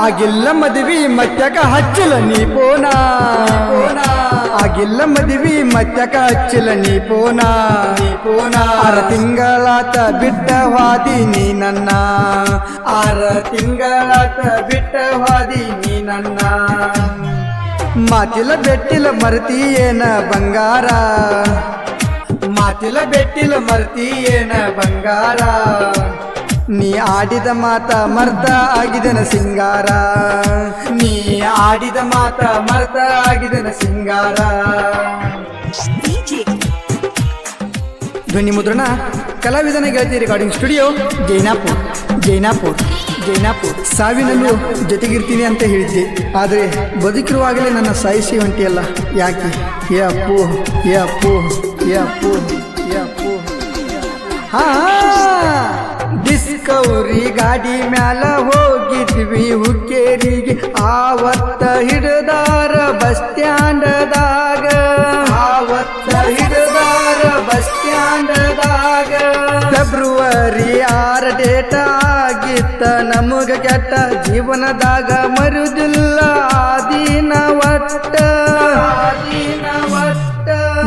ಆಗಿಲ್ಲ ಮದುವೆ ಮತ್ಯಾಕ ಹಚ್ಚಲ ನೀ ಪೋನ ಆಗಿಲ್ಲ ಮದುವೆ ಮತ್ಯಾಕ ಹಚ್ಚಲ ನೀ ಪೋನ 6 ತಿಂಗಳಾತ ಬಿಟ್ಟ ಹಾದಿ ನೀ ನನ್ನ 6 ತಿಂಗಳಾತ ಬಿಟ್ಟ ಹಾದಿ ನೀ ನನ್ನ ಮಾತಿಲ ಬೆಟ್ಟಿಲ ಮರ್ತಿಯೇನ ಬಂಗಾರ ಮಾತಿಲ ಬೆಟ್ಟಿಲ ಮರ್ತಿಯೇನ ಬಂಗಾರ ನೀ ಆಡಿದ ಮಾತ ಮರ್ತ ಆಗಿದನ ಸಿಂಗಾರ ನೀ ಆಡಿದ ಮಾತ ಮರ್ತ ಆಗಿದನ ಸಿಂಗಾರ ಧ್ವನಿ ಮುದ್ರಣ ಕಲಾವಿದನ ಗೆಳತಿ ರೆಕಾರ್ಡಿಂಗ್ ಸ್ಟುಡಿಯೋ ಜೈನಾಪುರ್ ಸಾವಿನಲ್ಲೂ ಜೊತೆಗಿರ್ತೀನಿ ಅಂತ ಹೇಳಿದ್ದೆ, ಆದರೆ ಬದುಕಿರುವಾಗಲೇ ನನ್ನ ಸಾಯಿಸಿ ಹೊಂಟಿಯಲ್ಲ ಯಾಕೆ? ಏ ಅಪ್ಪು ಡಿಸ್ಕವರಿ ಗಾಡಿ ಮ್ಯಾಲ ಹೋಗಿದ್ವಿ ಹುಕ್ಕೇರಿಗೆ, ಆವತ್ತ ಹಿಡದಾರ ಬಸ್ ಸ್ಟ್ಯಾಂಡದಾಗ ಫೆಬ್ರವರಿ 6 ಡೇಟ್ ಆಗಿತ್ತ ನಮಗ ಕೆಟ್ಟ ಜೀವನದಾಗ ಮರುದಿಲ್ಲ ಆದೀನ ಒಟ್ಟ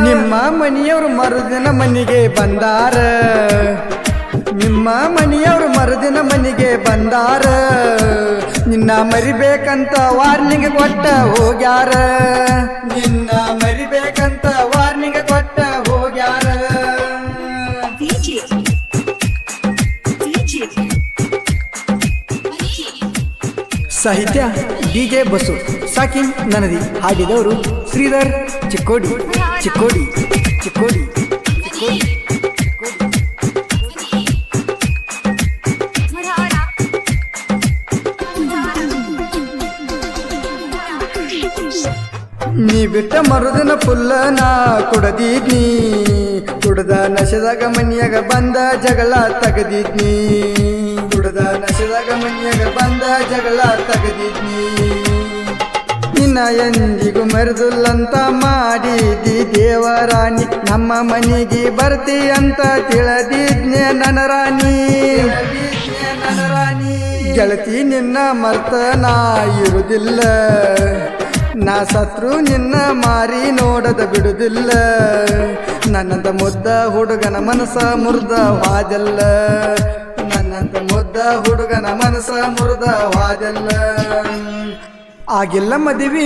ನಿಮ್ಮ ಮನೆಯವರು ಮರುದಿನ ಮನೆಗೆ ಬಂದಾರ ನಿಮ್ಮ ಮನೆಯವರು ಮರುದಿನ ಮನೆಗೆ ಬಂದಾರ ನಿನ್ನ ಮರಿಬೇಕಂತ ವಾರ್ನಿಂಗ್ ಕೊಟ್ಟ ಹೋಗ್ಯಾರ ನಿನ್ನ ಮರಿಬೇಕಂತ ವಾರ್ನಿಂಗ್ ಕೊಟ್ಟ ಹೋಗ್ಯಾರ ಸಾಹಿತ್ಯ ಡಿಜೆ ಬಸು ಸಾಕಿನ್ ನನದಿ ಹಾಡಿದವರು ಶ್ರೀಧರ್ ಚಿಕ್ಕೋಡಿ ನೀ ಬಿಟ್ಟ ಮರುದಿನ ಪುಲ್ಲ ನಾ ಕುಡದಿದ್ನಿ, ಕುಡ್ದ ನಶೆದಾಗ ಮನಿಯಾಗ ಬಂದ ಜಗಳ ತೆಗದಿದ್ನಿ, ನಿನ್ನ ಎಂದಿಗೂ ಮರೆದುಲ್ಲಂತ ಮಾಡಿದಿ ದೇವರಾಣಿ, ನಮ್ಮ ಮನೆಗೆ ಬರ್ತಿ ಅಂತ ತಿಳಿದಿದ್ನೆ ನನ್ನ ರಾಣಿ. ಗೆಳತಿ ನಿನ್ನ ಮರ್ತ ನಾ ಇರುವುದಿಲ್ಲ, ನಾ ಸತ್ರು ನಿನ್ನ ಮಾರಿ ನೋಡದ ಬಿಡುದಿಲ್ಲ, ನನ್ನಂತ ಮುದ್ದ ಹುಡುಗನ ಮನಸ ಮುರ್ದ ವಾದಲ್ಲ, ನನ್ನಂತ ಮುದ್ದ ಹುಡುಗನ ಮನಸ ಮುರ್ದ ವಾದಲ್ಲ. ಆಗಿಲ್ಲ ಮದುವೆ